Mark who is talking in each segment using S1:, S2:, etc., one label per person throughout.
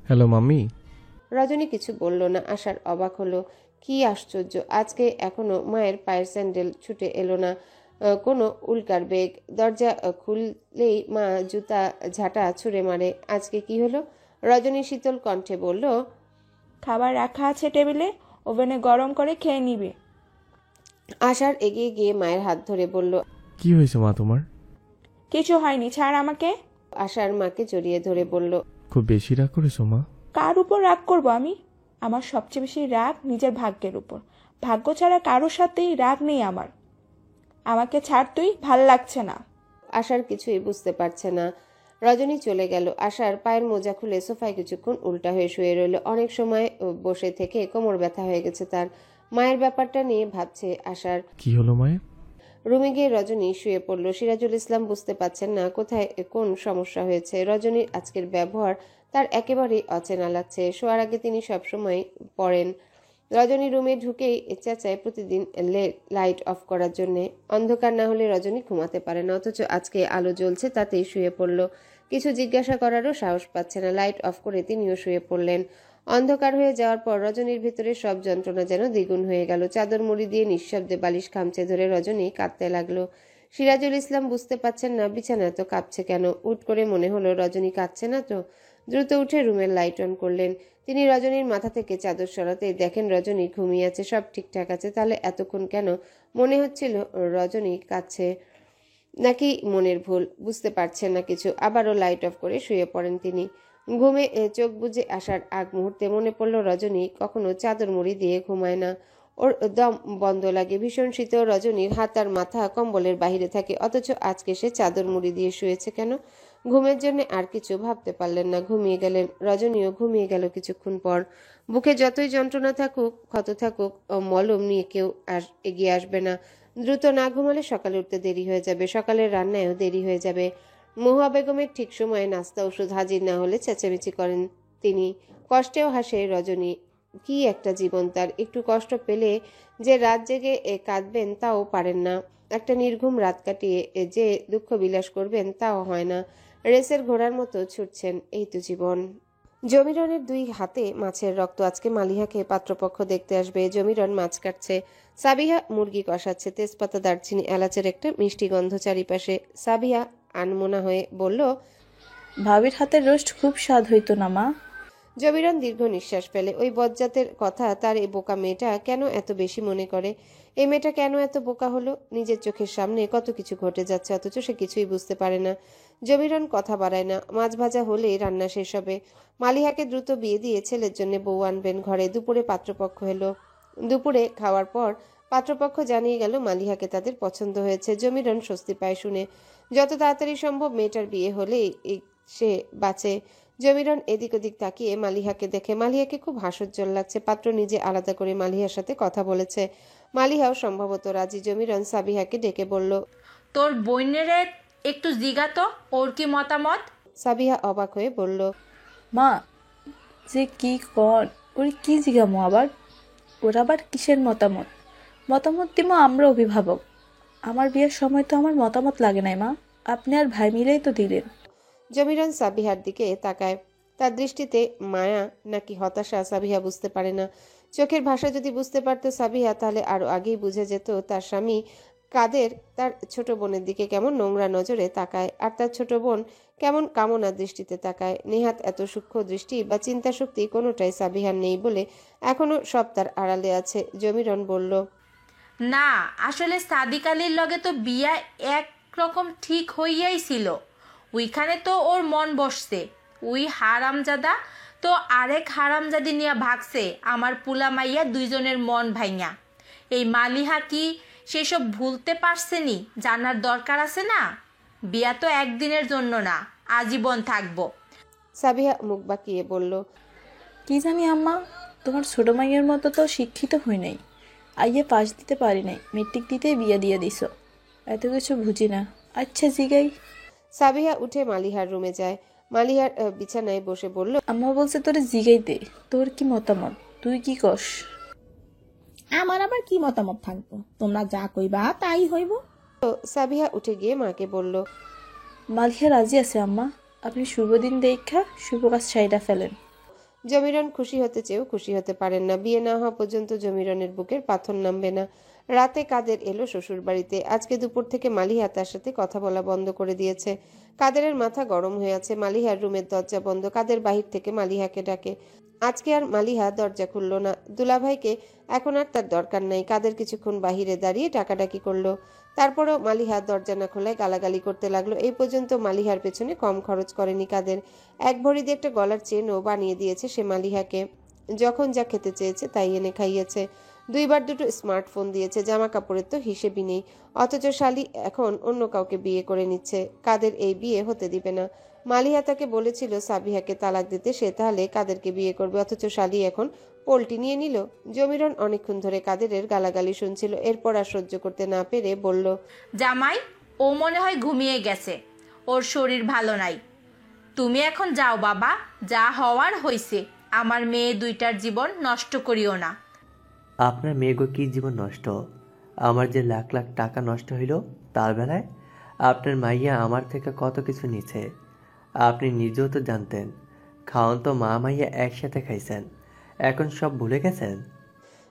S1: Hello mummy.
S2: রজনী কিছু বলল না। আশার অবাক হলো, কি আশ্চর্য, আজকে এখনো মায়ের পায়ের স্যান্ডেল ছুটে এলো না। কোনো উল্কার বেগ। দরজা খুললেই মা জুতা ঝাঁটা ছুঁড়ে মারে। আজকে কি হলো? রজনী শীতল কণ্ঠে বলল,
S3: খাবার রাখা আছে টেবিলে, ওভেনে গরম করে খেয়ে নিবে।
S2: আশার এগিয়ে গিয়ে মায়ের হাত ধরে বলল,
S1: কি হয়েছে মা তোমার?
S3: কিছু হয়নি, ছাড় আমাকে।
S2: আশার মাকে জড়িয়ে ধরে বলল,
S1: খুব বেশি রাগ করেছো মা?
S3: কার উপর রাগ করব আমি? আমার সবচেয়ে বেশি রাগ নিজের ভাগ্যের উপর। ভাগ্য ছাড়া কারোর সাথেই রাগ নেই আমার। আমাকে ছাড় তুই, ভাল লাগছে না।
S2: আশার কিছুই বুঝতে পারছে না। রজনী চলে গেল। আশার পায়ের মোজা খুলে সোফায় কিছুক্ষণ উল্টা হয়ে শুয়ে রইল। অনেক সময় বসে থেকে কোমর ব্যথা হয়ে গেছে তার। মায়ের ব্যাপারটা নিয়ে ভাবছে আশার।
S1: কি হলো মায়ের?
S2: রুমে গিয়ে রজনী শুয়ে পড়ল। সিরাজুল ইসলাম বুঝতে পারছেন না কোথায় কোন সমস্যা হয়েছে। রজনীর আজকের ব্যবহার তার একেবারেই অচেনা লাগছে। শোয়ার আগে তিনি সবসময় পড়েন। রজনী রুমে ঢুকেই চেঁচায় প্রতিদিন লাইট অফ করার জন্যে। অন্ধকার না হলে রজনী ঘুমাতে পারে না, অথচ আজকে আলো জ্বলছে তাতেই শুয়ে পড়ল। কিছু জিজ্ঞাসা করারও সাহস পাচ্ছে না। লাইট অফ করে তিনিও শুয়ে পড়লেন। অন্ধকার হয়ে যাওয়ার পর রজনীর ভিতরে সব যন্ত্রণা যেন দ্বিগুণ হয়ে গেল। চাদর মুড়ি দিয়ে নিঃশব্দে বালিশ খামচে ধরে রজনী কাঁদতে লাগলো। সিরাজুল ইসলাম বুঝতে পারছেন না বিছানা এত কাঁপছে কেন। উঠ করে মনে হলো রজনী কাঁদছে না তো। দ্রুত উঠে রুমের লাইট অন করলেন। তিনি রজনীর মাথা থেকে চাদর সরাতে দেখেন রজনী ঘুমিয়ে আছে, সব ঠিকঠাক আছে। তাহলে এতক্ষণ কেন মনে হচ্ছিল রজনী কাঁদছে, নাকি মনের ভুল? বুঝতে পারছেন না কিছু। আবারও লাইট অফ করে শুয়ে পড়েন তিনি। ঘুমে চোখ বুজে আসার আগ মুহূর্তে মনে পড়ল রজনী কখনো চাদর মুড়ি দিয়ে ঘুমায় না। ওর দম বন্ধ লাগে। ভীষণ শীতেও রজনীর হাত আর মাথা কম্বলের বাহিরে থাকে, অথচ আজকে সে চাদর মুড়ি দিয়ে শুয়েছে কেন? ঘুমের জন্য আর কিছু ভাবতে পারলেন না, ঘুমিয়ে গেলেন। রজনীও ঘুমিয়ে গেল কিছুক্ষণ পর। বুকে যতই যন্ত্রণা থাকুক, ক্ষত থাকুক, মলম নিয়ে কেউ এগিয়ে আসবে না। দ্রুত না ঘুমালে সকালে উঠতে দেরি হয়ে যাবে, সকালের রান্নায়ও দেরি হয়ে যাবে। মহুয়া বেগমের ঠিক সময়ে নাস্তা ওষুধ হাজির না হলে চেঁচামেচি করেন তিনি। কষ্টেও হাসে রজনী। কি একটা জীবন তার! একটু কষ্ট পেলে যে রাত জেগে কাঁদবেন তাও পারেন না। একটা নির্ঘুম রাত কাটিয়ে যে দুঃখ বিলাস করবেন তাও হয় না। রেসের ঘোড়ার মতো ছুটছেন, এই তো জীবন। জমিরনের দুই হাতে মাছের রক্ত। আজকে মালিহাকে পাত্রপক্ষ দেখতে আসবে। জমিরন মাছ কাটছে, সাবিহা মুরগি কষাচ্ছে। তেজপাতা, দারচিনি, এলাচের একটা মিষ্টি গন্ধ চারিপাশে। সাবিহা আনমনা হয়ে বলল,
S4: ভাবির হাতের রোস্ট খুব স্বাদ হইতো না মা?
S2: জমিরন দীর্ঘ নিঃশ্বাস ফেলে। ওই বজ্জাতের কথা তার এই বোকা মেয়েটা কেন এত বেশি মনে করে? এই মেয়েটা কেন এত বোকা হলো? নিজের চোখের সামনে কত কিছু ঘটে যাচ্ছে, অথচ সে কিছুই বুঝতে পারে না। জমিরন কথা বাড়ায় না। মাছ ভাজা হলেই রান্না শেষ হবে। মালিহাকে দ্রুত বিয়ে দিয়ে ছেলের জন্য বউ আনবেন ঘরে। দুপুরে পাত্রপক্ষ এলো। দুপুরে খাওয়ার পর পাত্রপক্ষ জানিয়ে গেল মালিহাকে তাদের পছন্দ হয়েছে। জমিরন স্বস্তি পায় শুনে। যত তাড়াতাড়ি সম্ভব মেয়েটার বিয়ে হলেই সে বাঁচে। জমিরন এদিক ওদিক তাকিয়ে মালিহাকে দেখে। মালিহাকে খুব হাস্যোজ্জ্বল লাগছে। পাত্র নিজে আলাদা করে মালিহার সাথে কথা বলেছে। মালিহাও সম্ভবত রাজি। জমিরন সাবিহাকে ডেকে বলল,
S5: তোর বোনেরে একটু জিগাতো, ওর কি মতামত?
S2: সাবিহা অবাক হয়ে বলল,
S4: মা যে কি কর, ওর কি জিগামো আবার? ওর আবার কিসের মতামত? মতামত দিব আমরা অভিভাবক। আমার বিয়ের সময় তো আমার মতামত লাগে নাই মা, আপনি আর ভাই মিলেই তো দিলেন।
S2: জমিরন সাবিহার দিকে তাকায়। তার দৃষ্টিতে মায়া নাকি হতাশা সাবিহা বুঝতে পারে না। চোখের ভাষা যদি বুঝতে পারত সাবিহা, তাহলে আরো আগেই বুঝে যেত তার স্বামী কাদের তার ছোট বোনের দিকে কেমন নোংরা নজরে তাকায়, আর তার ছোট বোন কেমন কামনার দৃষ্টিতে তাকায়। নেহাত এত সূক্ষ্ম দৃষ্টি বা চিন্তা শক্তি কোনোটাই সাবিহার নেই বলে এখনো সব তার আড়ালে আছে। জমিরন বলল,
S5: না, আসলে সাদিক আলীর লগে তো বিয়া একরকম ঠিক হইয়াই ছিল। ওইখানে তো ওর মন বসছে। ওই হারামজাদা তো আরেক হারামজাদি নিয়ে ভাগছে আমার পুলা মাইয়া দুইজনের মন ভাইয়া। এই মালিহা কি সেসব ভুলতে পারছেনি? জানার দরকার আছে না? বিয়া তো একদিনের জন্য না, আজীবন থাকবো।
S2: সাবিহা মুখ বাঁকিয়ে বলল,
S4: কি জানি আম্মা, তোমার ছোট মাইয়ের মতো তো শিক্ষিত হই নাই। আইয়ে পাশ দিতে পারি নাই, মেট্রিক দিতেই বিয়ে দিয়ে দিছ। এত কিছু বুঝি না। আচ্ছা জিগাই।
S2: সাবিহা উঠে মালিহার রুমে যায়। মালিহার বিছানায় বসে বলল,
S4: আম্মা বলছে তোরে জিগাইতে, তোর কি মতামত, তুই কি কস?
S6: আমার আবার কি মতামত থাকবো? তোমরা যা কইবা তাই হইব।
S2: সাবিহা উঠে গিয়ে মাকে বলল,
S4: মালিহা রাজি আছে আম্মা। আপনি শুভ দিন দেখা শুভ কাজ সাইডা ফেলেন।
S2: জমিরন খুশি হতে চেয়েও খুশি হতে পারেন না। বিয়ে না হওয়া পর্যন্ত জমিরনের বুকের পাথর নামবে না। রাতে কাদের এলো শ্বশুর বাড়িতে। আজকে দুপুর থেকে মালিহা তার সাথে কথা বলা বন্ধ করে দিয়েছে। কাদেরের মাথা গরম হয়ে আছে। মালিহার রুমের দরজা বন্ধ। কাদের বাহির থেকে মালিহাকে ডাকে। আজকে আর মালিহা দরজা খুলল না। দুলাভাইকে এখন আর তার দরকার নাই। কাদের কিছুক্ষণ বাহিরে দাঁড়িয়ে ডাকাডাকি করলো। তারপরেও মালিহা দরজা না খোলায় গালাগালি করতে লাগলো। এই পর্যন্ত মালিহার পেছনে কম খরচ করেনি কাদের। এক ভরি দিয়ে একটা গলার চেনও বানিয়ে দিয়েছে সে মালিহাকে। যখন যা খেতে চেয়েছে তাই এনে খাইয়েছে। দুইবার দুটো স্মার্টফোন দিয়েছে। জামা কাপড়ের তো হিসেবই নেই। অথচ শালি এখন অন্য কাউকে বিয়ে করে নিচ্ছে। কাদের এই বিয়ে হতে দিবে না। মালিহা তাকে বলেছিল সাবিহাকে তালাক দিতে, সে তাহলে কাদেরকে বিয়ে করবে। অথচ শালি এখন পোল্টি নিয়ে নিল। জমিরন অনেকক্ষণ ধরে কাদেরের গালাগালি শুনছিল। এরপর আর সহ্য করতে না পেরে বলল,
S5: জামাই, ও মনে হয় ঘুমিয়ে গেছে, ওর শরীর ভালো নাই। তুমি এখন যাও বাবা, যা হওয়ার হইছে। আমার মেয়ে দুইটার জীবন নষ্ট করিও না।
S7: আপনার মেয়েগো কি জীবন নষ্ট? আমার যে লাখ লাখ টাকা নষ্ট হইল তার বেলায় আপনার মাইয়া আমার থেকে কত কিছু নিছে। আপনি নিজেও তো জানতেন। খাওন তো মা মাইয়া একসাথে খাইছেন, এখন সব ভুলে গেছেন।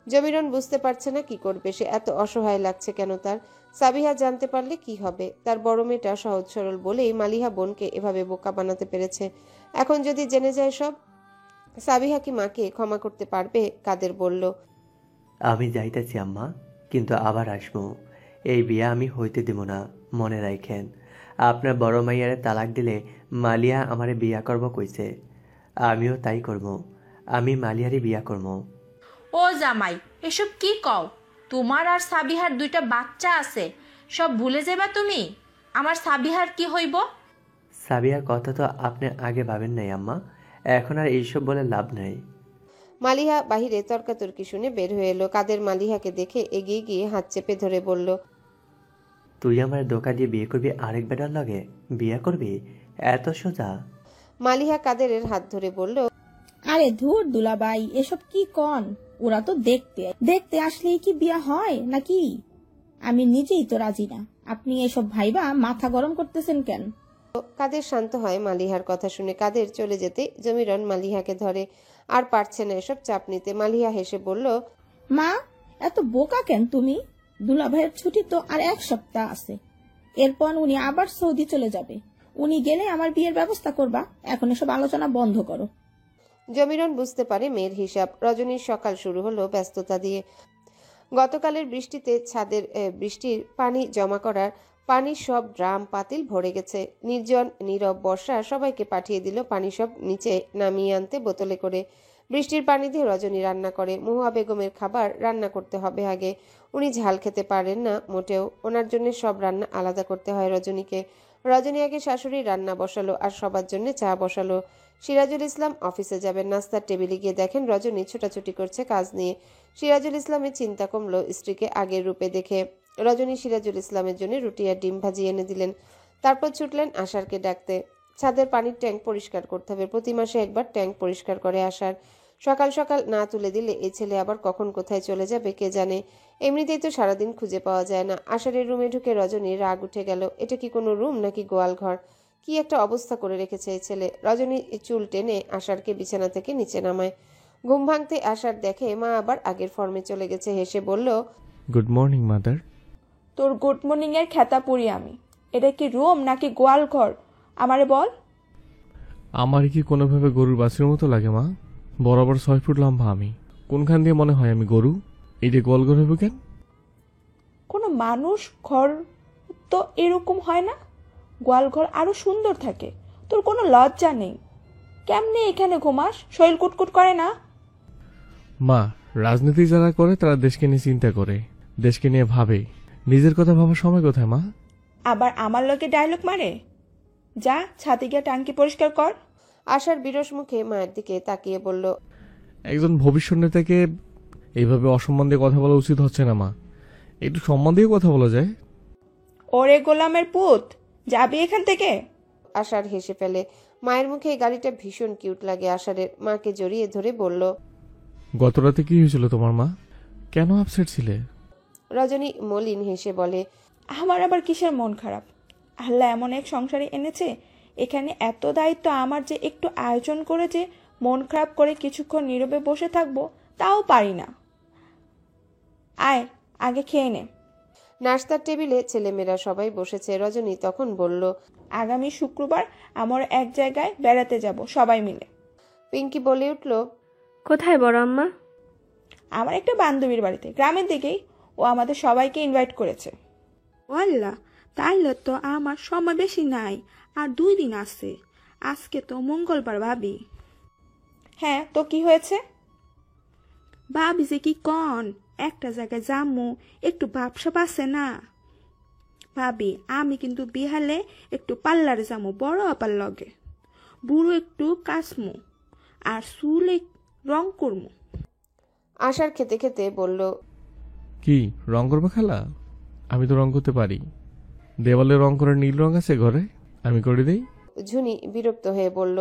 S2: জমিরন বুঝতে পারছে না কি করবে। সে এত অসহায় লাগছে কেন তার। সাবিহা জানতে পারলে কি হবে। তার বড় মেয়েটা সহজ সরল বলেই মালিহা বোনকে এভাবে বোকা বানাতে পেরেছে। এখন যদি জেনে যায় সব, সাবিহা কি মাকে ক্ষমা করতে পারবে? কাদের বলল,
S7: আমি যাইতেছি আম্মা, কিন্তু আবার আসবো। এই বিয়া আমি হইতে দেব না, মনে রাখেন। আপনার বড় মাইয়ারে তালাক দিলে মালিয়া আমারে বিয়া করব কইছে। আমিও তাই করব। আমি মালিয়ারই বিয়া করব।
S5: ও জামাই, এসব কি কও? তোমার আর সাবিহার দুইটা বাচ্চা আছে, সব ভুলে যাবা তুমি। আমার সাবিহার কি হইব?
S7: সাবিয়ার কথা তো আপনি আগে ভাবেন নাই আম্মা, এখন আর এইসব বলে লাভ নাই।
S2: মালিহা বাহিরে তর্কাতর্কি শুনে বের হয়ে এলো। কাদের মালিহাকে দেখে এগিয়ে গিয়ে হাত চেপে ধরে বলল,
S7: তুই আমার ধোকা দিয়ে বিয়ে করবি আরেক বেটার লগে? বিয়ে করবি? এত সোজা?
S2: মালিহা কাদেরের হাত ধরে বলল,
S6: আরে ধুর দুলাভাই, এসব কি কন? ওরা তো দেখতে দেখতে আসলেই কি বিয়া হয় নাকি? আমি নিজেই তো রাজি না। আপনি এসব ভাইবা মাথা গরম করতেছেন কেন?
S2: কাদের শান্ত হয় মালিহার কথা শুনে। কাদের চলে যেতে জমিরন মালিহাকে ধরে। আর পারছে না এসব চাপ নিতে। মালিহা হেসে বলল,
S6: মা, এত বোকা কেন তুমি? দুলাভাইয়ের ছুটি তো আর 1 সপ্তাহ আছে। এরপর উনি আবার সৌদি চলে যাবে। উনি গেলে আমার বিয়ের ব্যবস্থা করবা। এখন এসব আলোচনা বন্ধ করো।
S2: জমিরন বুঝতে পারে মেয়ের হিসাব। রজনীর সকাল শুরু হলো ব্যস্ততা দিয়ে। গতকালের বৃষ্টিতে ছাদের বৃষ্টির পানি জমা করার পানির সব ড্রাম পাতিল ভরে গেছে। নির্জন নীরব বর্ষা সবাইকে পাঠিয়ে দিল পানি সব নিচে নামিয়ে আনতে বোতলে করে। বৃষ্টির পানি দিয়ে রজনী রান্না করে। মুহা বেগমের খাবার রান্না করতে হবে আগে। উনি ঝাল খেতে পারেন না মোটেও। ওনার জন্য সব রান্না আলাদা করতে হয় রজনীকে। রজনী আগে শাশুড়ির রান্না বসালো আর সবার জন্য চা বসালো। সিরাজুল ইসলাম অফিসে যাবেন। নাস্তার টেবিলে গিয়ে দেখেন রজনী ছোটাছুটি করছে কাজ নিয়ে। সিরাজুল ইসলামের চিন্তা কমলো স্ত্রীকে আগের রূপে দেখে। রজনী সিরাজুল ইসলামের জন্য রুটি আর ডিম ভাজি এনে দিলেন। তারপর ছুটলেন আশারকে ডাকতে। ছাদের পানির ট্যাঙ্ক পরিষ্কার করতে হবে। প্রতি মাসে একবার ট্যাঙ্ক পরিষ্কার করে আশার। সকাল সকাল না তুলে দিলে এই ছেলে আবার কখন কোথায় চলে যাবে কে জানে। এমনিতেই তো সারাদিন খুঁজে পাওয়া যায় না। আশারের রুমে ঢুকে রজনীর রাগ উঠে গেল। এটা কি কোনো রুম নাকি গোয়াল ঘর? কি একটা অবস্থা করে রেখেছে এই ছেলে। রজনী চুল টেনে আশারকে বিছানা থেকে নিচে নামায়। ঘুম ভাঙতে আশার দেখে মা আবার আগের ফর্মে চলে গেছে। হেসে বলল,
S1: গুড মর্নিং মাদার।
S3: তোর গুড মর্নিং এর খেতা পড়ি আমি। এটা কি রুম নাকি গোয়াল ঘর আমারে বল।
S1: আমার কি কোনোভাবে গরুর বাছুরের মতো লাগে মা? বরাবর 6 ফুট লম্বা আমি। কোনখান দিয়ে মনে হয় আমি গরু? এই যে গোলঘর হইব কেন?
S3: কোনো মানুষ ঘর তো এরকম হয় না। গোয়াল ঘর আরো সুন্দর থাকে। তোর কোনো লজ্জা নেই। কেমনে এখানে ঘুমাস? শরীর কুটকুট করে না?
S1: মা, রাজনীতি যারা করে তারা দেশকে নিয়ে চিন্তা করে, দেশকে নিয়ে ভাবে। নিজের কথা ভাবার সময় কোথায় মা?
S3: আবার আমার লোকে ডায়লগ মারে। যা ছাদে গিয়ে টাঙ্কি পরিষ্কার কর।
S2: আশার বিরস মুখে মায়ের দিকে তাকিয়ে বলল,
S1: একজন ভবিষ্যৎ নেতাকে এইভাবে অসম্মান দিয়ে কথা বলা উচিত হচ্ছে না মা। একটু সম্মান দিয়ে কথা বলা যায়।
S3: ওরে গোলামের পুত, যাবি এখান থেকে?
S2: আশার হেসে ফেলে। মায়ের মুখে এই গালিটা ভীষণ কিউট লাগে আশারের। মাকে জড়িয়ে ধরে বলল,
S1: গত রাতে কি হয়েছিল তোমার মা? কেন আপসেট ছিলে?
S2: রজনী মলিন হেসে বলে,
S3: আমার আবার কিসের মন খারাপ? আল্লাহ এমন এক সংসারে এনেছে, এখানে এত দায়িত্ব, আমার যে একটু আয়োজন করে যে মন খারাপ করে কিছুক্ষণ নীরবে বসে থাকবো তাও পারি না। আয় আগে খেয়ে নে।
S2: নাস্তার টেবিলে ছেলেমেয়েরা সবাই বসেছে। রজনী তখন বলল,
S3: আগামী শুক্রবার আমরা এক জায়গায় বেড়াতে যাব সবাই মিলে।
S2: পিঙ্কি বলে উঠল,
S8: কোথায় বড় আম্মা?
S3: আমার একটা বান্ধবীর বাড়িতে, গ্রামের দিকেই। ও আমাদের সবাইকে ইনভাইট করেছে। আল্লাহ, তাইলে তো আমার সময় বেশি নাই, আর 2 দিন আছে। আজকে তো মঙ্গলবার ভাবি। হ্যাঁ, তো কি হয়েছে? ভাবি যে কি কন, একটা জায়গায় যামু, একটু ভাবসাব আছে না ভাবি। আমি কিন্তু বিহালে একটু পার্লারে যামু, বড় আপার লগে। বুড়ো একটু কাসমু আর চুল রং করমু।
S2: আশার খেতে খেতে বলল,
S1: কি রং করবো খালা? আমি তো রং করতে পারি। দেওয়ালে রং করার নীল রং আছে ঘরে, আমি করে দেই।
S2: ঝুনি বিরক্ত হয়ে বলল,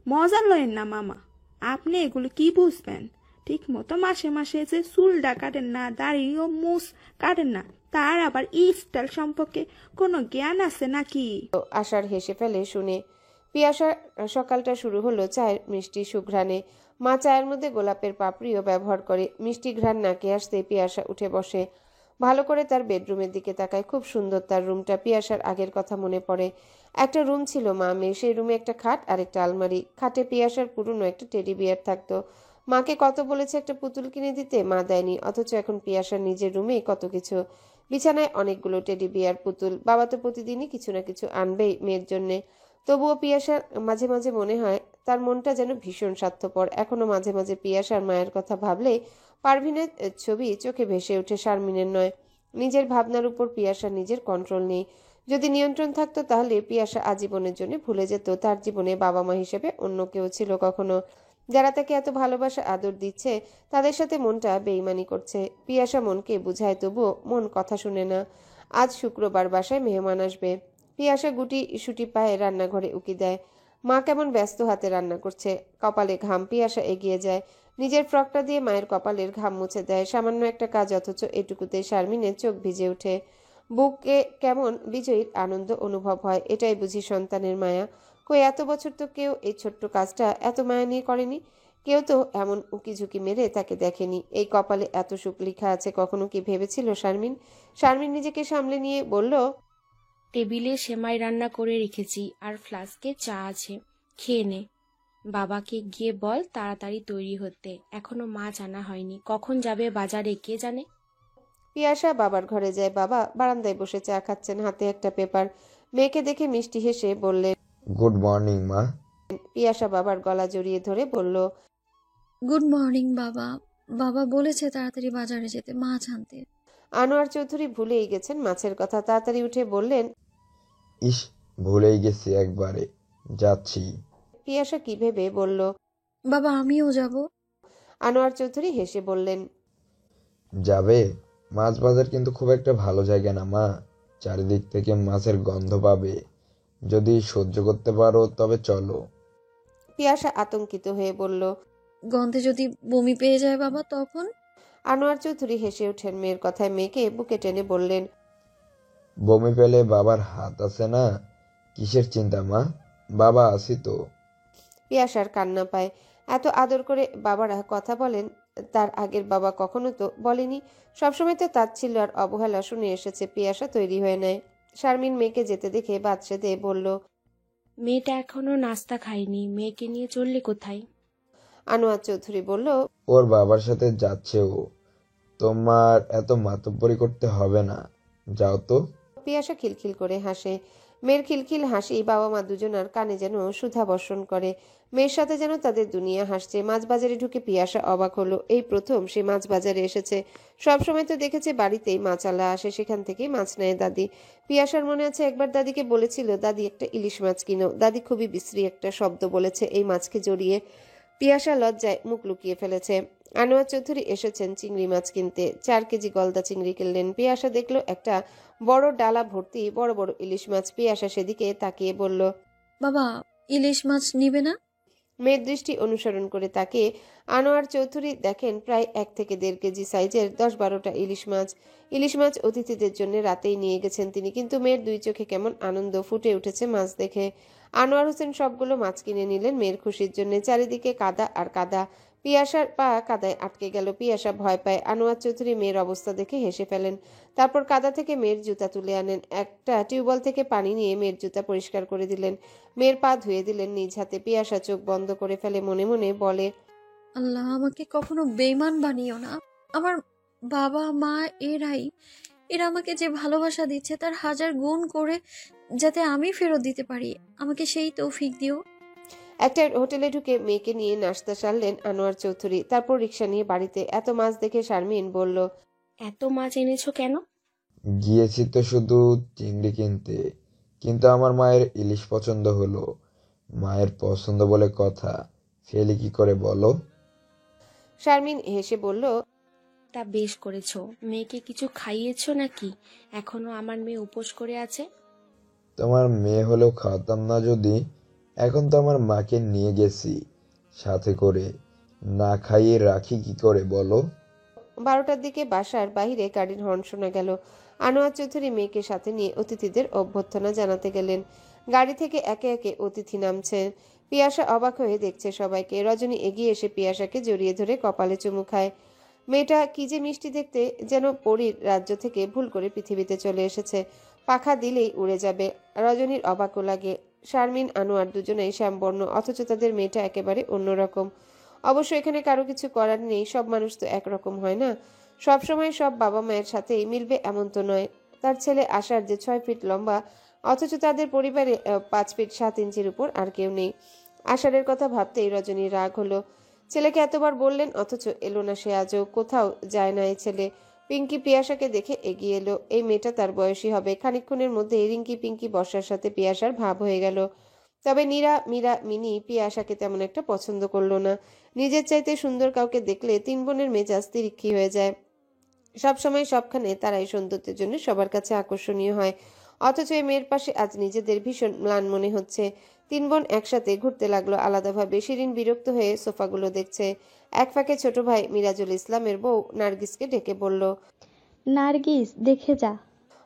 S3: মজা লয়েন না মামা, আপনি এগুলো কি বুঝবেন? ঠিক মতো মাসে মাসে যে চুলটা কাটেন না, দাড়িও মুছ কাটেন না, তার আবার স্টাইল সম্পর্কে কোনো জ্ঞান আছে নাকি?
S2: আশার হেসে ফেলে শুনে। পিয়াসার সকালটা শুরু হলো চায়ের মিষ্টি সুঘ্রাণে। মা চায়ের মধ্যে গোলাপের পাপড়িও ব্যবহার করে। মিষ্টি ঘ্রাণ নাকে আসতে পিয়াসা উঠে বসে। ভালো করে তার বেডরুমের দিকে তাকায়। খুব সুন্দর তার রুমটা। পিয়াসার আগের কথা মনে পড়ে। একটা রুম ছিল মা মেয়ে, সেই রুমে একটা খাট আর একটা আলমারি। খাটে পিয়াসার পুরনো একটা টেডি বিয়ার থাকতো। মাকে কত বলেছে একটা পুতুল কিনে দিতে, মা দেয়নি। অথচ এখন পিয়াসার নিজের রুমে কত কিছু। বিছানায় অনেকগুলো টেডি বিয়ার, পুতুল। বাবা তো প্রতিদিনই কিছু না কিছু আনবেই মেয়ের জন্যে। তবুও পিয়াসার মাঝে মাঝে মনে হয় তার মনটা যেন ভীষণ স্বার্থপর। এখনো মাঝে মাঝে পিয়াসার মায়ের কথা ভাবলে পারভিনের ছবি চোখে ভেসে ওঠে, শারমিনের নয়। নিজের ভাবনার উপর পিয়াসার নিজের কন্ট্রোল নেই। যদি নিয়ন্ত্রণ থাকতো তাহলে পিয়াসা আজীবনের জন্য ভুলে যেত তার জীবনে বাবা মা হিসেবে অন্য কেউ ছিল কখনো। যারা তাকে এত ভালোবাসা আদর দিচ্ছে তাদের সাথে মনটা বেইমানি করছে। পিয়াসা মনকে বুঝায়, তবুও মন কথা শুনে না। আজ শুক্রবার, বাসায় মেহমান আসবে। পিয়াসা গুটি সুটি পায়ে রান্নাঘরে উকি দেয়। মা কেমন ব্যস্ত হাতে রান্না করছে। কপালে ঘাম। পিয়াসা এগিয়ে যায়, নিজের ফ্রকটা দিয়ে মায়ের কপালের ঘাম মুছে দেয়। সামান্য একটা কাজ, অথচ এটুকুতে শারমিনের চোখ ভিজে ওঠে। বুকে কেমন বিজয়ীর আনন্দ অনুভব হয়। এটাই বুঝি সন্তানের মায়া। কই এত বছর তো কেউ এই ছোট্ট কাজটা এত মায়া নিয়ে করেনি। কেউ তো এমন উকিঝুঁকি মেরে তাকে দেখেনি। এই কপালে এত সুখ লেখা আছে, কখনো কি ভেবেছিল শারমিন? শারমিন নিজেকে সামলে নিয়ে বলল,
S8: টেবিলে সেমাই রান্না করে রেখেছি আর ফ্লাস্কে চা আছে, খেয়ে নে। বাবাকে গিয়ে বল তাড়াতাড়ি তৈরি হতে, এখনো মাছ আনা হয়নি, কখন যাবে বাজারে কে জানে।
S2: পিয়াসা বাবার ঘরে যায়। বাবা বারান্দায় বসে চা খাচ্ছেন, হাতে একটা পেপার। মেয়েকে দেখে মিষ্টি হেসে বললেন,
S9: গুড মর্নিং মা।
S2: পিয়াসা বাবার গলা জড়িয়ে ধরে বলল,
S10: গুড মর্নিং বাবা। বাবা বলেছে তাড়াতাড়ি বাজারে যেতে, মাছ আনতে।
S2: আনোয়ার চৌধুরী ভুলেই গেছেন মাছের কথা। তাড়াতাড়ি উঠে বললেন,
S9: ইস, ভুলেই গেছি একবারে, যাচ্ছি।
S2: পিয়াসা কি ভেবে বলল,
S10: বাবা আমিও যাব।
S2: আনোয়ার চৌধুরী হেসে বললেন,
S9: যাবে? মাছ বাজার কিন্তু খুব একটা ভালো জায়গা না মা, চারিদিক থেকে মাছের গন্ধ পাবে। যদি সহ্য করতে পারো তবে চলো।
S2: পিয়াসা আতঙ্কিত হয়ে বলল,
S10: গন্ধে যদি বমি পেয়ে যায় বাবা তখন?
S2: আনোয়ার চৌধুরী হেসে ওঠেন মেয়ের কথায়। মেয়েকে বুকে টেনে বললেন,
S9: বমি পেলে বাবার হাত আছে না, কিসের চিন্তা মা, বাবা আছি তো।
S2: পিয়াসার কান্না পায়। এত আদর করে বাবারা কথা বলেন, তার আগের বাবা কখনো তো বলেনি। সবসময় তো তাচ্ছিল্য আর অবহেলা শুনে এসেছে। পিয়াসা তৈরি হয়ে নেয়। শারমিন মেয়েকে যেতে দেখে বাদ সেধে বলল,
S8: মেয়েটা এখনো নাস্তা খায়নি, মেয়েকে নিয়ে চললে কোথায়?
S2: আনোয়ার চৌধুরী বলল,
S9: ওর বাবার সাথে যাচ্ছে ও, তোমার এত মাতব্বরি করতে হবে না, যাও তো।
S2: পিয়াসা খিলখিল করে হাসে। মেয়ের খিলখিল হাসি বাবা মা দুজনার কানে যেন সুধা বর্ষণ করে। মেয়ের সাথে যেন তাদের দুনিয়া হাসছে। মাছ বাজারে ঢুকে পিয়াসা অবাক হলো। এই প্রথম সে মাছ বাজারে এসেছে। সবসময় তো দেখেছে বাড়িতেই মাছালা আসে, সেখান থেকেই মাছ নেয় দাদি। পিয়াসার মনে আছে একবার দাদিকে বলেছিল, দাদি একটা ইলিশ মাছ কিনো। দাদি খুবই বিশ্রী একটা শব্দ বলেছে এই মাছকে জড়িয়ে। পিয়াসা লজ্জায় মুখ লুকিয়ে ফেলেছে। আনোয়ার চৌধুরী এসেছেন চিংড়ি মাছ কিনতে। 4 কেজি গলদা চিংড়ি কিনলেন। পিয়াসা দেখলো একটা বড় ডালা ভর্তি বড় বড় ইলিশ মাছ। পিয়াসা সেদিকে তাকিয়ে বলল,
S10: বাবা ইলিশ মাছ নিবে না?
S2: মেয়ের দৃষ্টি অনুসরণ করে তাকে আনোয়ার চৌধুরী দেখেন প্রায় 1 থেকে 1.5 কেজি সাইজের 10-12টা ইলিশ মাছ অতিথিদের জন্য রাতেই নিয়ে গেছেন তিনি, কিন্তু মেয়ের 2 চোখে কেমন আনন্দ ফুটে উঠেছে মাছ দেখে। আনোয়ার হোসেন সবগুলো মাছ কিনে নিলেন মেয়ের খুশির জন্য। চারিদিকে কাদা আর কাদা, পিয়াসার পা কাদায় আটকে গেল। পিয়াসা ভয় পায়। আনোয়ার চৌধুরী মেয়ের অবস্থা দেখে হেসে ফেলেন। তারপর কাদা থেকে মেয়ের জুতা তুলে আনেন। একটা টিউবওয়েল থেকে পানি নিয়ে মেয়ের জুতা পরিষ্কার করে দিলেন। মেয়ের পা ধুয়ে দিলেন নিজ হাতে। পিয়াসা চোখ বন্ধ করে ফেলে, মনে মনে বলে,
S10: আল্লাহ আমাকে কখনো বেইমান বানিও না। আমার বাবা মা এরা আমাকে যে ভালোবাসা দিচ্ছে তার 1000 গুণ করে যাতে আমি ফেরত দিতে পারি, আমাকে সেই তৌফিক দিও।
S2: একটা হোটেলে ঢুকে মেয়েকে নিয়ে নাস্তা সারলেন আনোয়ার চৌধুরী। তারপর রিক্সা নিয়ে বাড়িতে। এত মাছ দেখে শারমিন বলল,
S8: এত মাছ এনেছো কেন?
S9: গিয়েছি তো শুধু চিংড়ি কিনতে, কিন্তু আমার মায়ের ইলিশ পছন্দ হলো। মায়ের পছন্দ বলে কথা, ফেলি কি করে বলো?
S2: শারমিন হেসে বলল,
S8: তা বেশ করেছো। মেয়েকে কিছু খাইয়েছো নাকি? এখনো আমার মেয়ে উপোস করে আছে।
S9: তোমার মেয়ে হলেও খাওয়াতাম না যদি। এখন তো আমার মাকে নিয়ে গেছি সাথে করে, না খাইয়ে রাখি কি করে বলো?
S2: 12টার দিকে বাসার বাইরে গাড়ির হর্ন শোনা গেল। আনোয়ার চৌধুরী মেয়েকে সাথে নিয়ে অতিথিদের অভ্যর্থনা জানাতে গেলেন। গাড়ি থেকে একে একে অতিথি নামছেন। পিয়াসা অবাক হয়ে দেখছে সবাইকে। রজনী এগিয়ে এসে পিয়াসাকে জড়িয়ে ধরে কপালে চুমু খায়। মেয়েটা কি যে মিষ্টি দেখতে, যেন পরীর রাজ্য থেকে ভুল করে পৃথিবীতে চলে এসেছে। পাখা দিলেই উড়ে যাবে। রজনীর অবাকও লাগে। শারমিন আনোয়ার দুজনেই শ্যামবর্ণ, অথচ তাদের মেয়েটা একেবারে অন্যরকম। অবশ্য এখানে কারো কিছু করার নেই, সব মানুষ তো একরকম হয় না। সব সময় সব বাবা মায়ের সাথেই মিলবে এমন তো নয়। তার ছেলে আশার যে 6 ফিট লম্বা, অথচ তাদের পরিবারে 5 ফিট 7 ইঞ্চির উপর আর কেউ নেই। আষাঢ়ের কথা ভাবতেই রজনীর রাগ হলো। ছেলেকে এতবার বললেন অথচ এলো না সে আজও। কোথাও যায় না এই ছেলে। পিঙ্কি পিয়াসাকে দেখে এগিয়ে এলো। এই মেয়েটা তার বয়সী হবে। খানিকক্ষণের মধ্যে রিঙ্কি পিঙ্কি বর্ষার সাথে পিয়াসার ভাব হয়ে গেল। তবে নীরা, মীরা, মিনি পিয়াসাকে তেমন একটা পছন্দ করলো না। নিজের চাইতে সুন্দর কাউকে দেখলে 3 বোনের মেজাজ তিরিক্ষি হয়ে যায়। সবসময় সবখানে তারাই সৌন্দর্যের জন্য সবার কাছে আকর্ষণীয় হয়। অথচ এই মেয়ের পাশে আজ নিজেদের ভীষণ ম্লান মনে হচ্ছে। 3 বোন একসাথে ঘুরতে লাগলো আলাদাভাবে। শিরিন বিরক্ত হয়ে সোফাগুলো দেখছে। এক ফাঁকে ছোট ভাই মিরাজুল ইসলামের বউ নার্গিসকে ডেকে বলল,
S11: নার্গিস দেখে যা।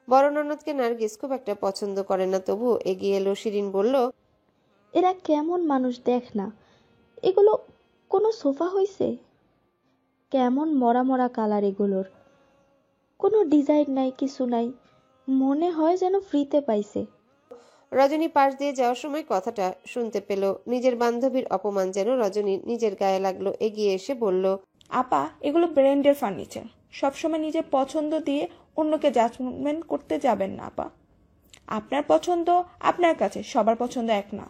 S2: বড় ননদকে নার্গিস খুব একটা পছন্দ করে না, তবুও এগিয়ে এলো। শিরিন বলল,
S11: এরা কেমন মানুষ দেখ না, এগুলো কোনো সোফা হইছে? কেমন মরা মরা কালার এগুলোর, কোনো ডিজাইন নাই, কিছু নাই, মনে হয় যেন ফ্রিতে পাইছে।
S2: রজনী পাশ দিয়ে যাওয়ার সময় কথাটা শুনতে পেল। নিজের বান্ধবীর অপমান যেন রজনীর নিজের গায়ে লাগলো। এগিয়ে এসে বলল,
S3: আপা এগুলো ব্র্যান্ডের ফার্নিচার, সবসময় নিজের পছন্দ দিয়ে অন্যকে জাজমেন্ট করতে যাবেন না আপা। আপনার পছন্দ আপনার কাছে, সবার পছন্দ এক না।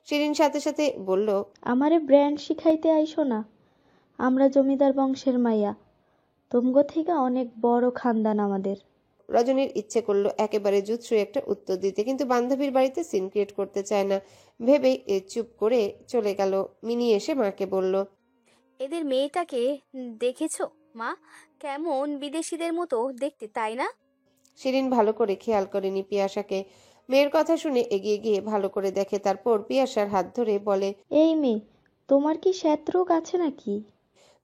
S2: শিরিন সাথে সাথে বলল,
S11: আমারে ব্র্যান্ড শিখাইতে আইসো না, আমরা জমিদার বংশের মাইয়া, তুমগো থেকে অনেক বড় খানদান আমাদের।
S2: রজনীর ইচ্ছে করলো একেবারে জুৎসই একটা উত্তর দিতে, কিন্তু বান্ধবীর বাড়িতে সিন ক্রিয়েট করতে চায় না ভেবেই চুপ করে চলে গেল। মিনি এসে মাকে বলল,
S12: এদের মেয়েটাকে দেখেছো মা? কেমন বিদেশিদের মতো দেখতে, তাই না?
S2: শিরিন ভালো করে খেয়াল করেনি পিয়াসাকে। মেয়ের কথা শুনে এগিয়ে গিয়ে ভালো করে দেখে। তারপর পিয়াসার হাত ধরে বলে,
S11: এই মেয়ে, তোমার কি শ্বেতরোগ আছে নাকি?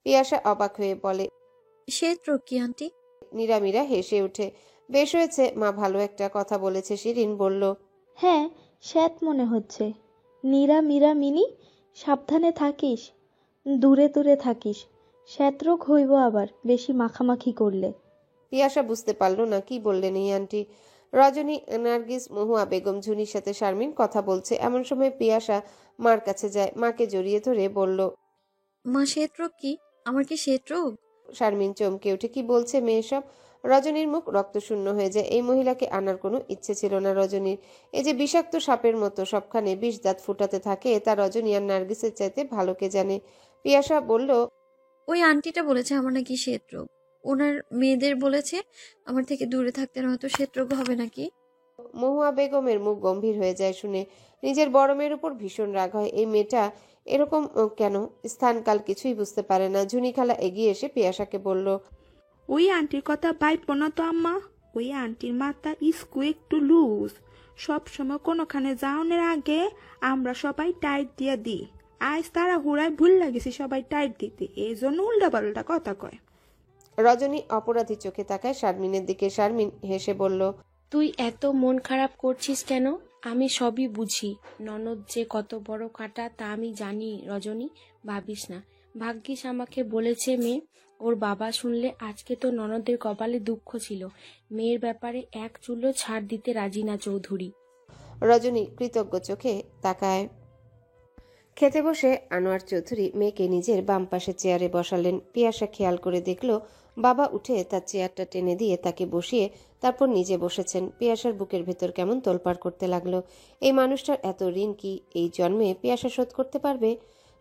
S2: পিয়াসা অবাক হয়ে বলে,
S10: শ্বেতরোগ কি আন্টি?
S2: নীরামিরা হেসে উঠে। বেশ হয়েছে, মা ভালো একটা কথা বলেছে। শিরিন বলল,
S11: হ্যাঁ শ্বেত মনে হচ্ছে। নীরা, মীরা, মিনি, সাবধানে থাকিস, দূরে দূরে থাকিস, শ্বেতরোগ হইব আবার বেশি মাখামাখি করলে।
S2: পিয়াসা বুঝতে পারলো না কি বললেন এই আন্টি। রজনী, নার্গিস, মহুয়া বেগম, ঝুনির সাথে শারমিন কথা বলছে। এমন সময় পিয়াসা মার কাছে যায়। মাকে জড়িয়ে ধরে বলল,
S10: মা শ্বেতরোগ কি? আমার কি শ্বেতরোগ?
S2: শারমিন চমকে উঠে, কি বলছে মেয়ে সব? রজনীর মুখ রক্তশূন্য হয়ে যায়। এই মহিলাকে আনার কোনো ইচ্ছে ছিল না রজনীর। এই যে বিষাক্ত সাপের মতো সবখানে বিষ দাঁত ফুটাতে থাকে, তা রজনী আর নার্গিসের চাইতে ভালো কে জানে। পিয়াসা বলল,
S10: ওই আন্টিটা বলেছে আমার নাকি শ্বেতরোগ। ওনার মেয়েদের বলেছে আমার থেকে দূরে থাকতে, নয়তো শ্বেতরোগ হবে নাকি।
S2: মহুয়া বেগমের মুখ গম্ভীর হয়ে যায় শুনে। নিজের বড় মেয়ের উপর ভীষণ রাগ হয়। এই মেয়েটা এরকম কেন? স্থানকাল কিছুই বুঝতে পারে না। ঝুনি খালা এগিয়ে এসে পিয়াসাকে বলল,
S3: ওই আন্টির কথা ভাইবো না তো আম্মা। ওই আন্টির মাথা স্কু একটু লুজ। সবসময় কোনোখানে যাওয়ার আগে আমরা সবাই টাইট দিয়ে দিই, আজ তারা হুড়ায় ভুল লাগেছে সবাই টাইট দিতে, এই জন্য উল্টাপাল্টা কথা কয়।
S2: রজনী অপরাধী চোখে তাকায় শারমিনের দিকে। শারমিন হেসে বলল,
S8: তুই এত মন খারাপ করছিস কেন? আমি সবই বুঝি। ননদ যে কত বড় কাঁটা তা আমি জানি রজনী, ভাবিস না। ভাগ্যিস আমাকে বলেছে মেয়ে। ওর বাবা শুনলে আজকে তো ননদের কপালে দুঃখ ছিল। মেয়ের ব্যাপারে এক চুলো ছাড় দিতে রাজি না চৌধুরী।
S2: রজনী কৃতজ্ঞ চোখে তাকায়। খেতে বসে আনোয়ার চৌধুরী মেয়েকে নিজের বাম পাশে চেয়ারে বসালেন। পিয়াসা খেয়াল করে দেখল বাবা উঠে তার চেয়ারটা টেনে দিয়ে তাকে বসিয়ে তারপর নিজে বসেছেন। পিয়াসার বুকের ভেতর কেমন তোলপাড় করতে লাগলো। এই মানুষটার এত ঋণ কি এই জন্মে পিয়াসা শোধ করতে পারবে?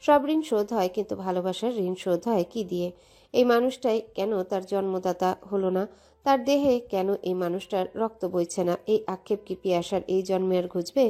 S2: সব ঋণ শোধ হয়, কিন্তু ভালোবাসার ঋণ শোধ হয় কি দিয়ে? এই মানুষটাই কেন তার জন্মদাতা হলো না? তার দেহে কেন এই মানুষটার রক্ত বইছে না? এই আক্ষেপ কি পিয়াসার এই জন্মে আর ঘুচবে?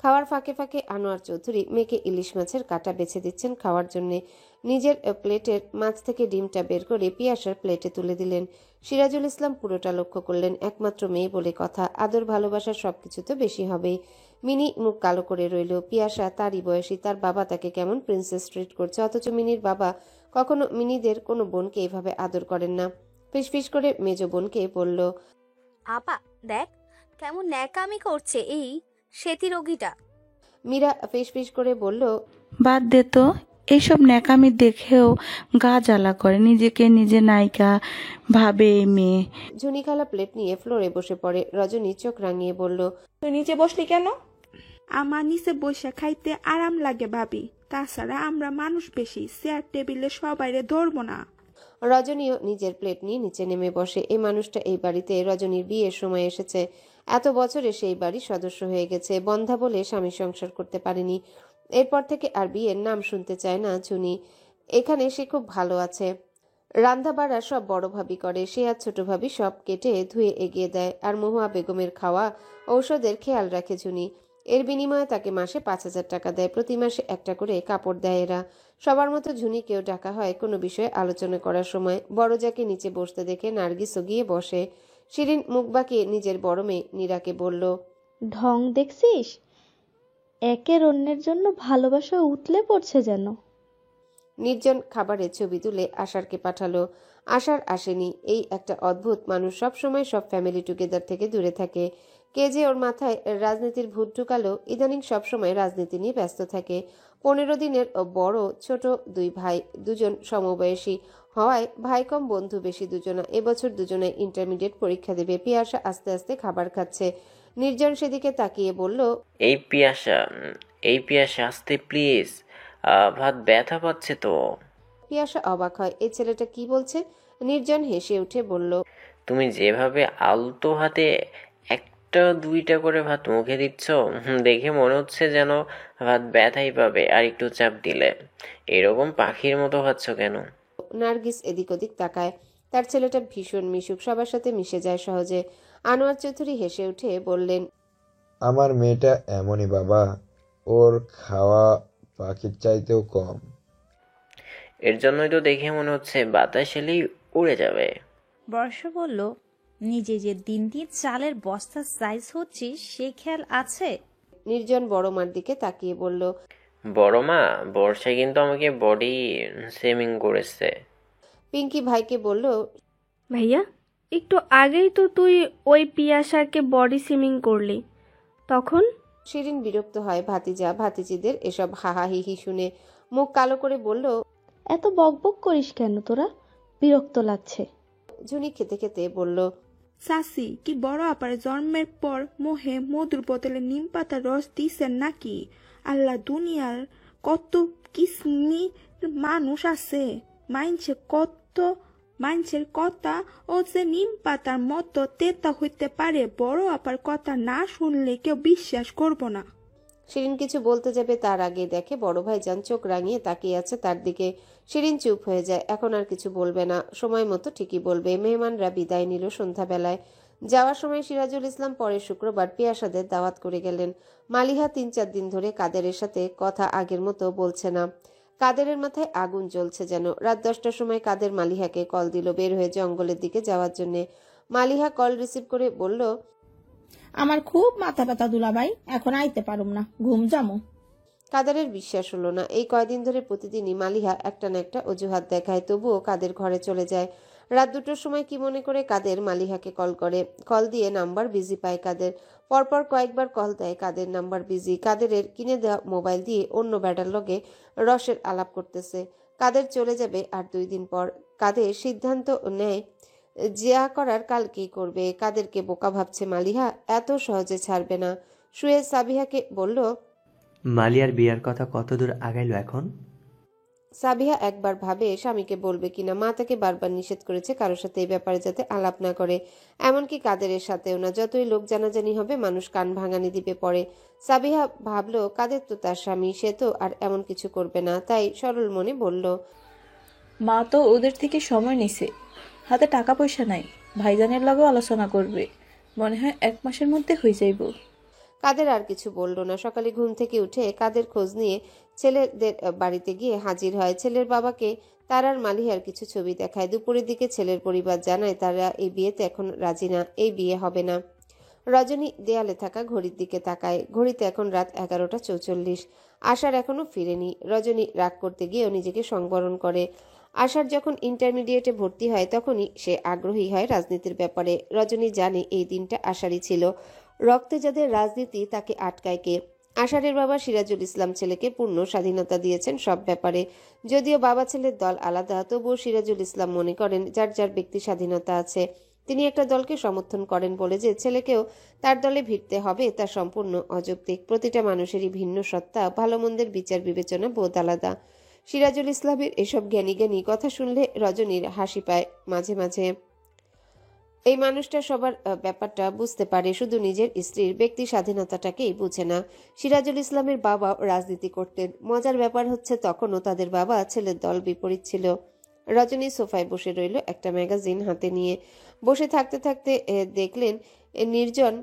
S2: খাওয়ার ফাঁকে ফাঁকে আনোয়ার চৌধুরী মেয়েকে ইলিশ মাছের কাঁটা বেছে দিচ্ছেন খাওয়ার জন্যে। নিজের প্লেটের মাছ থেকে ডিমটা বের করে পিয়াসার প্লেটে তুলে দিলেন। সিরাজুল ইসলাম পুরোটা লক্ষ্য করলেন। একমাত্র মেয়ে বলে কথা, আদর ভালোবাসার সবকিছু তো বেশি হবেই। মিনি মুখ কালো করে রইল। পিয়াসা তারই বয়সী, তার বাবা তাকে কেমন প্রিন্সেস ট্রিট করছে, অথচ মিনির বাবা কখনো মিনিদের কোনো বোনকে এভাবে আদর করেন না। ফিসফিস করে মেজ বোনকে বলল,
S12: আপা দেখ কেমন ন্যাকামি করছে এই সেতি রোগীটা।
S2: মীরা ফিসফিস করে বলল,
S13: বাদ দে তো, এইসব ন্যাকামি দেখেও গা জ্বালা করে, নিজেকে নিজে নায়িকা ভাবে এই মেয়ে।
S2: ঝুনিখালা প্লেট নিয়ে ফ্লোরে বসে পড়ে। রজনী চোখ রাঙিয়ে বলল,
S3: তুই নিচে বসলি কেন? আমার নিচে বসে খাইতে আরাম লাগে ভাবি, তাছাড়া আমরা মানুষ বেশি, চেয়ার টেবিলে সবাইরে ধরবো না।
S2: রজনীও নিজের প্লেট নিয়ে নিচে নেমে বসে। এই মানুষটা এই বাড়িতে রজনীর বিয়ের সময় এসেছে। এত বছরে সেই বাড়ির সদস্য হয়ে গেছে। বন্ধা বলে স্বামী সংসার করতে পারেনি। এরপর থেকে আর বিয়ের নাম শুনতে চায় না ঝুনি। এখানে সে খুব ভালো আছে। রান্না বাড়া সব বড় ভাবি করে, সে আর ছোট ভাবি সব কেটে ধুয়ে এগিয়ে দেয়। আর মহুয়া বেগমের খাওয়া ঔষধের খেয়াল রাখে ঝুনি। এর বিনিময়ে তাকে মাসে 5,000 টাকা দেয়। প্রতি মাসে একটা করে কাপড় দেয় এরা। সবার মতো ঝুনিকেও ডাকা হয় কোনো বিষয়ে আলোচনা করার সময়। বড় যাকে নিচে বসতে দেখে নার্গিসও গিয়ে বসে। শিরিন মুখ বাঁকিয়ে নিজের বড় মেয়ে নীরাকে বলল,
S11: ঢং দেখছিস? একের অন্যের জন্য ভালোবাসা উতলে পড়ছে যেন।
S2: নির্জন খাবারের ছবি তুলে আশারকে পাঠালো। আশার আসেনি। এই একটা অদ্ভুত মানুষ, সব সময় সব ফ্যামিলি টুগেদার থেকে দূরে থাকে। কে যে ওর মাথায় রাজনীতির ভূত ঢুকালো, ইদানিং সবসময় রাজনীতি নিয়ে ব্যস্ত থাকে। 15 দিনের বড় ছোট দুই ভাই, দুজন সমবয়সী হওয়ায় ভাই কম বন্ধু বেশি দুজনা। এবছর দুজনে ইন্টারমিডিয়েট পরীক্ষা দেবে। পিয়াসা আস্তে আস্তে খাবার খাচ্ছে। নির্জন সেদিকে তাকিয়ে বলল,
S14: এই পিয়াসা আস্তে প্লিজ, ভাত ব্যথা পাচ্ছে তো।
S2: পিয়াসা অবাক হয়, এই ছেলেটা কি বলছে। নির্জন হেসে উঠে বলল,
S14: তুমি যেভাবে আলতো হাতে একটা দুইটা করে ভাত মুখে দিচ্ছ, দেখে মনে হচ্ছে যেন ভাত ব্যথাই পাবে আর একটু চাপ দিলে। এরকম পাখির মতো খাচ্ছ কেন?
S2: নার্গিস এদিক ওদিক তাকায়। তার ছেলেটা ভীষণ মিশুক, সবার সাথে মিশে যায় সহজে। আনোয়ার চৌধুরী হেসে উঠে বললেন,
S9: আমার মেয়েটা এমনই বাবা, ওর খাওয়া পাখির চাইতেও কম।
S14: এর জন্যই তো দেখে মনে হচ্ছে বাতাস এলেই উড়ে যাবে।
S15: বর্ষা বলল, নিজে যে দিন দিন চালের বস্তা সাইজ হচ্ছে সে খেয়াল আছে?
S2: নির্জন বড় মার দিকে তাকিয়ে বলল,
S14: বড় মা, বর্ষা কিন্তু আমাকে বডি শেমিং করেছে।
S2: পিঙ্কি ভাইকে বলল,
S16: ভাইয়া একটু আগেই তো তুই ওই পিয়াসাকে বডি সিমিং করলি, তখন?
S2: শিরিন বিরক্ত হয় ভাতিজা ভাতিজিদের এসব হাহাহিহি শুনে। মুখ কালো করে বলল,
S11: এত বকবক করিস কেন তোরা? বিরক্ত লাগছে।
S2: ঝুনি খেতে খেতে বলল,
S3: সাসি কি বড় আপার জন্মের পর মোহে মধুর বোতলে নিম পাতার রস দিছেন নাকি? আল্লাহ, দুনিয়ার কত কিসমি মানুষ আছে, মানুষের কথা ও যে নিম পাতার মতো তেতা হইতে পারে, বড় আপার কথা না শুনলে কেউ বিশ্বাস করব না।
S2: শিরিন কিছু বলতে যাবে তার আগে দেখে বড় ভাইজান চোখ রাঙিয়ে তাকিয়ে আছে তার দিকে। শিরিন চুপ হয়ে যায়। এখন আর কিছু বলবে না, সময় মতো ঠিকই বলবে। মেহমানরা বিদায় নিল সন্ধ্যাবেলায়। যাওয়ার সময় সিরাজুল ইসলাম পরের শুক্রবার পিয়াসাদের দাওয়াত করে গেলেন। মালিহা 3-4 দিন ধরে কাদেরের সাথে কথা আগের মতো বলছে না। কাদেরের মাথায় আগুন জ্বলছে যেন। রাত 10টার সময় কাদের মালিহাকে কল দিল বের হয়ে জঙ্গলের দিকে যাওয়ার জন্য। মালিহা কল রিসিভ করে বলল,
S6: আমার খুব মাথা ব্যথা দুলাভাই, এখন আইতে পারুম না, ঘুম যামো।
S2: কাদেরের বিশ্বাস হলো না। এই কয়দিন ধরে প্রতিদিনই মালিহা একটা না একটা অজুহাত দেখায়, তবুও কাদের ঘরে চলে যায়। রাত 2টোর সময় কি মনে করে কাদের মালিহাকে কল করে। কল দিয়ে নাম্বার বিজি পায় কাদের। পরপর কয়েকবার কল দেয়, কাদের নাম্বার বিজি। কাদেরের কিনে দেওয়া মোবাইল দিয়ে অন্য ব্যাটার লগে রসের আলাপ করতেছে। কাদের চলে যাবে আর 2 দিন পর। কাদের সিদ্ধান্ত নেয় যা করার কালকেই করবে। কাদেরকে বোকা ভাবছে মালিহা, এত সহজে ছাড়বে না। শুয়ে সাবিহাকে বলল,
S7: মালিয়ার বিয়ার কথা কতদূর আগাইলো এখন?
S2: সাবিহা একবার ভাবে স্বামীকে বলবে কিনা। মা তাকে বারবার নিষেধ করেছে কারোর সাথে এই ব্যাপারে যাতে আলাপ না করে, এমনকি কাদেরের সাথেও না। যতই লোক জানাজানি হবে মানুষ কান ভাঙানি দিবে পরে। সাবিহা ভাবলো কাদের তো তার স্বামী, সে তো আর এমন কিছু করবে না। তাই সরল মনে বলল,
S4: মা তো ওদের থেকে সময় নিছে, হাতে টাকা পয়সা নাই, ভাইজানের লগেও আলোচনা করবে, মনে হয় 1 মাসের মধ্যে হয়ে যাইব।
S2: কাদের আর কিছু বলল না। সকালে ঘুম থেকে উঠে কাদের খোঁজ নিয়ে ছেলেদের বাড়িতে গিয়ে হাজির হয়। ছেলের বাবাকে তার আর মালিহার কিছু ছবি দেখায়। দুপুরের দিকে ছেলের পরিবার জানায় তারা এই বিয়েতে এখন রাজি না, এই বিয়ে হবে না। রজনী দেয়ালে থাকা ঘড়ির দিকে তাকায়। ঘড়িতে এখন রাত 11:44। আশার এখনো ফিরেনি। রজনী রাগ করতে গিয়েও নিজেকে সংবরণ করে। আশার যখন ইন্টারমিডিয়েটে ভর্তি হয় তখনই সে আগ্রহী হয় রাজনীতির ব্যাপারে। রজনী জানে এই দিনটা আশারই ছিল। রক্তে যাদের রাজনীতি তাকে আটকায় কে? আশারের বাবা সিরাজুল ইসলাম ছেলেকে পূর্ণ স্বাধীনতা দিয়েছেন সব ব্যাপারে। যদিও বাবা ছেলের দল আলাদা, তবুও সিরাজুল ইসলাম মনে করেন যার যার ব্যক্তি স্বাধীনতা আছে। তিনি একটা দলকে সমর্থন করেন বলে যে ছেলেকেও তার দলে ভিড়তে হবে তা সম্পূর্ণ অযৌক্তিক। প্রতিটা মানুষেরই ভিন্ন সত্তা, ভালো মন্দের বিচার বিবেচনা বোধ আলাদা। সিরাজুল ইসলামের এসব জ্ঞানী জ্ঞানী কথা শুনলে রজনীর হাসি পায় মাঝে মাঝে। এই মানুষটা সবার ব্যাপারটা বুঝতে পারে, শুধু নিজের স্ত্রীর ব্যক্তি স্বাধীনতাটাকেই বুঝে না। সিরাজুল ইসলামের বাবা রাজনীতি করতেন। মজার ব্যাপার হচ্ছে তখনও তাদের বাবা ছেলের দল বিপরীত ছিল। রজনী সোফায় বসে রইল একটা ম্যাগাজিন হাতে নিয়ে। বসে থাকতে থাকতে দেখলেন নির্জন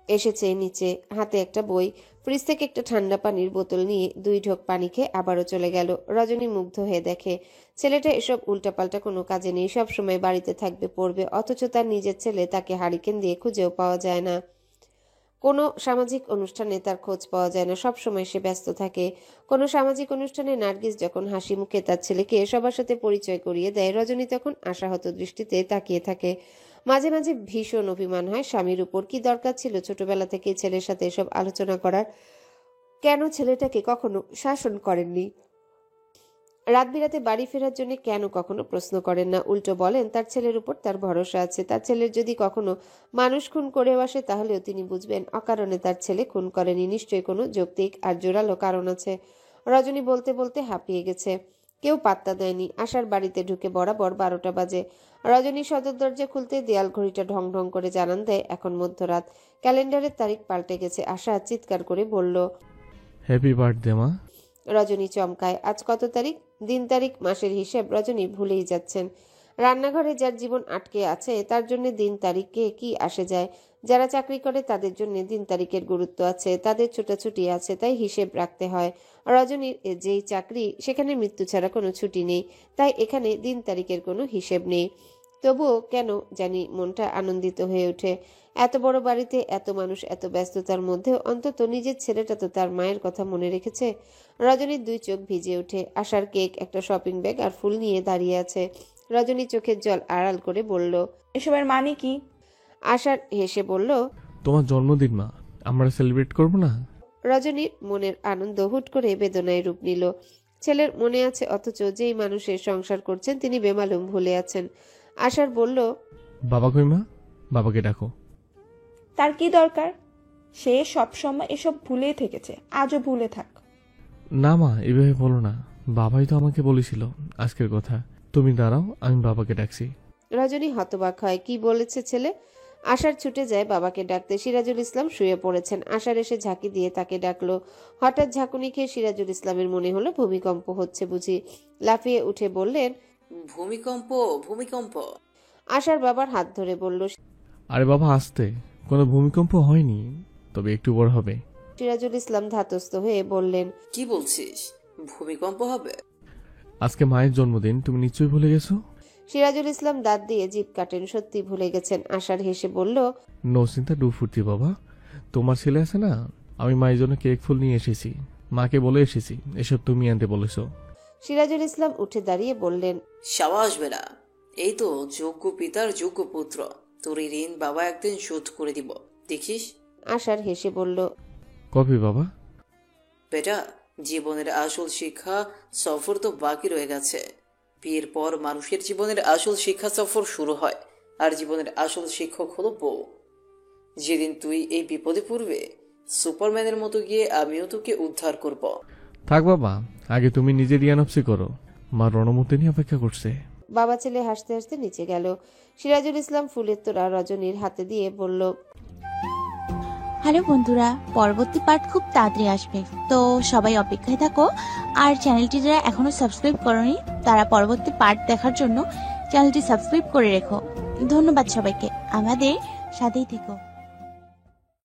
S2: এসেছে নিচে, হাতে একটা বই। ফ্রিজ থেকে একটা ঠান্ডা পানির বোতল নিয়ে 2 ঢোক পানি খেয়ে আবারও চলে গেল। রজনী মুগ্ধ হয়ে দেখে ছেলেটা এসব উল্টাপাল্টা কোনো কাজে নেই, সব সময় বাড়িতে থাকবে পড়বে, অথচ তার নিজের ছেলে তাকে হারিকেন দিয়ে খুঁজেও পাওয়া যায় না। কোনো সামাজিক অনুষ্ঠানে তার খোঁজ পাওয়া যায় না, সব সময় সে ব্যস্ত থাকে। কোনো সামাজিক অনুষ্ঠানে নার্গিস যখন হাসি মুখে তার ছেলেকে সবার সাথে পরিচয় করিয়ে দেয়, রজনী তখন আশাহত দৃষ্টিতে তাকিয়ে থাকে। মাঝে মাঝে ভীষণ অভিমান হয় স্বামীর উপর। কি দরকার ছিল ছোটবেলা থেকে ছেলের সাথে এসব আলোচনা করার? কেন ছেলেটাকে কখনো শাসন করেননি? রাত বিরাতে বাড়ি ফেরার জন্য কেন কখনো প্রশ্ন করেন না? উল্টো বলেন তার ছেলের উপর তার ভরসা আছে। তার ছেলের যদি কখনো মানুষ খুন করেও আসে তাহলেও তিনি বুঝবেন অকারণে তার ছেলে খুন করেনি, নিশ্চয়ই কোনো যৌক্তিক আর জোরালো কারণ আছে। রজনী বলতে বলতে হাঁপিয়ে গেছে। কেউ পাত্তা দেয়নি। আশার বাড়িতে ঢুকে বরাবর 12টা বাজে। রজনী সদর দরজা খুলতে দেয়াল ঘড়িটা ঢং ঢং করে জানান দেয় এখন মধ্যরাত। ক্যালেন্ডারের তারিখ পাল্টে গেছে। আশা চিৎকার করে বলল,
S1: হ্যাপি বার্থডে মা।
S2: রজনী চমকায়। আজ কত তারিখ? দিন তারিখ মাসের হিসেব রজনী ভুলেই যাচ্ছেন। রান্নাঘরে যার জীবন আটকে আছে তার জন্য দিন তারিখে কি আসে যায়? যারা চাকরি করে তাদের জন্য দিন তারিখের গুরুত্ব আছে, তাদের ছোটাছুটি আছে, তাই হিসেব রাখতে হয়। রজনীর যেই চাকরি সেখানে মৃত্যু ছাড়া কোনো ছুটি নেই, তাই এখানে দিন তারিখের কোনো হিসেব নেই। তবুও কেন জানি মনটা আনন্দিত হয়ে ওঠে। এত বড় বাড়িতে এত মানুষ, এত ব্যস্ততার মধ্যেও অন্তত নিজের ছেলেটা তো তার মায়ের কথা মনে রেখেছে। রজনীর 2 চোখ ভিজে ওঠে। আশার কেক, একটা শপিং ব্যাগ আর ফুল নিয়ে দাঁড়িয়ে আছে। রজনী চোখের জল আড়াল করে বলল,
S3: এসবের মানে কি?
S2: আশার হেসে বলল,
S1: তোমার জন্মদিন মা, আমরা সেলিব্রেট করব না?
S2: রজনীর মনের আনন্দ হুট করে বেদনায় রূপ নিল। ছেলের মনে আছে অথচ যেই মানুষের সংসার করছেন তিনি বেমালুম ভুলে আছেন। আশার বলল,
S1: বাবা কই মা? বাবাকে ডাকো।
S3: তার কি দরকার? সে সবসময় এসব ভুলেই থেকেছে, আজও ভুলে থাক।
S1: না মা, এভাবে বলো না। বাবাই তো আমাকে বলেছিল আজকের কথা। তুমি দাঁড়াও, আমি বাবাকে ডাকছি।
S2: রজনী হতবাক হয়। কি বলেছে ছেলে? আশার ছুটে যায় বাবাকে ডাকতে। সিরাজুল ইসলাম শুয়ে পড়েছেন। আশার এসে ঝাঁকি দিয়ে তাকে ডাকলো। হঠাৎ ঝাঁকুনি খেয়ে সিরাজুল ইসলামের মনে হলো ভূমিকম্প হচ্ছে বুঝি। লাফিয়ে উঠে বললেন,
S17: ভূমিকম্প ভূমিকম্প।
S2: আশার বাবার হাত ধরে বলল,
S1: আরে বাবা আস্তে, কোনো ভূমিকম্প হয়নি, তবে একটু বড় হবে।
S2: সিরাজুল ইসলাম ধাতস্থ হয়ে বললেন,
S17: কি বলছিস? ভূমিকম্প হবে?
S1: আজকে মায়ের জন্মদিন, তুমি নিশ্চয়ই ভুলে গেছো।
S2: সিরাজুল ইসলাম দাঁত দিয়ে জিভ কাটেন। সত্যি ভুলে গেছেন। আশার হেসে বলল,
S1: নো চিন্তা, ডু ফুর্তি বাবা। তোমার ছেলে আছে না, আমি মায়ের জন্য কেক ফুল নিয়ে এসেছি। মাকে বলে এসেছি, এসব তুমি আনতে বলেছো।
S2: সিরাজুল ইসলাম উঠে দাঁড়িয়ে বললেন,
S17: সাবাস বেটা, এই তো যোগ্য পিতার যোগ্য পুত্র। তোর এই ঋণ বাবা একদিন শোধ করে দিব, দেখিস।
S2: আশার হেসে বলল,
S1: কবে বাবা?
S17: বেটা, জীবনের আসল শিক্ষা সফর তো বাকি রয়ে গেছে। বিয়ের পর মানুষের জীবনের আসল শিক্ষা সফর শুরু হয়, আর জীবনের আসল শিক্ষক হলো বউ। যেদিন তুই এই বিপদে পড়বে, সুপারম্যানের মতো গিয়ে আমিও তোকে উদ্ধার করব।
S1: থাক বাবা, আগে তুমি নিজে রিয়ানপসি করো, মা রণমতি নিয়ে অপেক্ষা করছে।
S2: বাবা ছেলে হাসতে হাসতে নিচে গেল। সিরাজুল ইসলাম ফুলের তোড়া রজনীর হাতে দিয়ে বলল,
S18: হ্যালো বন্ধুরা, পরবর্তী পার্ট খুব তাড়াতাড়ি আসবে, তো সবাই অপেক্ষায় থাকো। আর চ্যানেলটি যারা এখনো সাবস্ক্রাইব করোনি তারা পরবর্তী পার্ট দেখার জন্য চ্যানেলটি সাবস্ক্রাইব করে রেখো। ধন্যবাদ সবাইকে, আমাদের সাথেই থেকো।